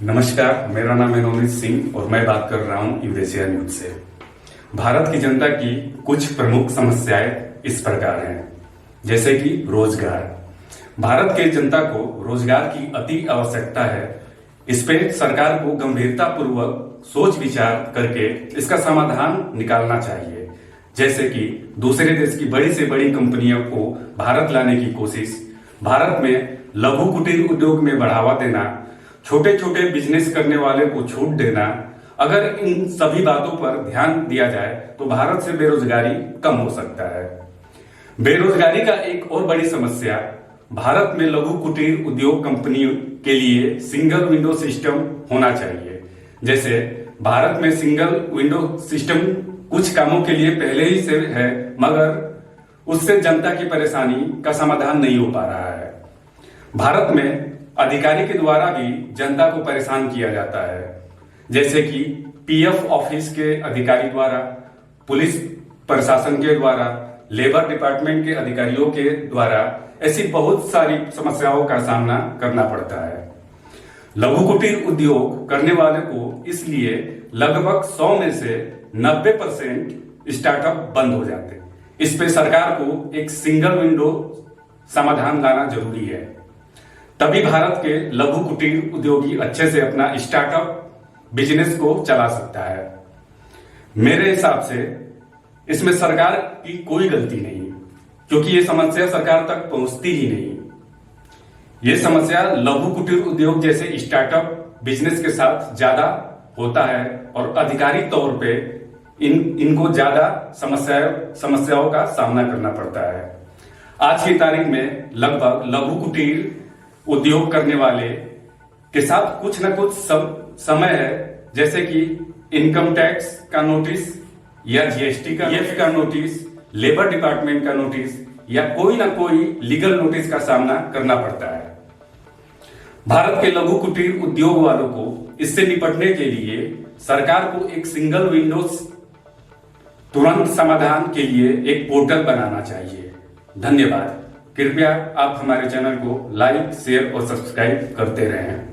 नमस्कार, मेरा नाम है नवनीत सिंह और मैं बात कर रहा हूं यूरेशिया न्यूज से। भारत की जनता की कुछ प्रमुख समस्याएं इस प्रकार हैं, जैसे कि रोजगार। भारत के जनता को रोजगार की अति आवश्यकता है। इस पे सरकार को गंभीरता पूर्वक सोच विचार करके इसका समाधान निकालना चाहिए। जैसे कि दूसरे देश की बड़ी से बड़ी कंपनियों को भारत लाने की कोशिश, भारत में लघु कुटीर उद्योग में बढ़ावा देना, छोटे छोटे बिजनेस करने वाले को छूट देना। अगर इन सभी बातों पर ध्यान दिया जाए तो भारत से बेरोजगारी कम हो सकता है। बेरोजगारी का एक और बड़ी समस्या, भारत में लघु कुटीर उद्योग कंपनियों के लिए सिंगल विंडो सिस्टम होना चाहिए। जैसे भारत में सिंगल विंडो सिस्टम कुछ कामों के लिए पहले ही से है, मगर उससे जनता की परेशानी का समाधान नहीं हो पा रहा है। भारत में अधिकारी के द्वारा भी जनता को परेशान किया जाता है, जैसे कि पीएफ ऑफिस के अधिकारी द्वारा, पुलिस प्रशासन के द्वारा, लेबर डिपार्टमेंट के अधिकारियों के द्वारा ऐसी बहुत सारी समस्याओं का सामना करना पड़ता है। लघु कुटीर उद्योग करने वाले को इसलिए लगभग 100 में से 90% स्टार्टअप बंद हो जाते हैं। इस पे सरकार को एक सिंगल विंडो समाधान लाना जरूरी है, तभी भारत के लघु कुटीर उद्योगी अच्छे से अपना स्टार्टअप बिजनेस को चला सकता है। मेरे हिसाब से इसमें सरकार की कोई गलती नहीं है, क्योंकि ये समस्या सरकार तक पहुंचती ही नहीं। ये समस्या लघु कुटीर उद्योग जैसे स्टार्टअप बिजनेस के साथ ज्यादा होता है और आधिकारिक तौर पे इनको ज्यादा समस्याओं का सामना करना पड़ता है। आज की तारीख में लगभग लघु कुटीर उद्योग करने वाले के साथ कुछ न कुछ समय है, जैसे कि इनकम टैक्स का नोटिस या जीएसटी का पीएफ का नोटिस, लेबर डिपार्टमेंट का नोटिस या कोई ना कोई लीगल नोटिस का सामना करना पड़ता है। भारत के लघु कुटीर उद्योग वालों को इससे निपटने के लिए सरकार को एक सिंगल विंडोज तुरंत समाधान के लिए एक पोर्टल बनाना चाहिए। धन्यवाद। कृपया आप हमारे चैनल को लाइक, शेयर और सब्सक्राइब करते रहें।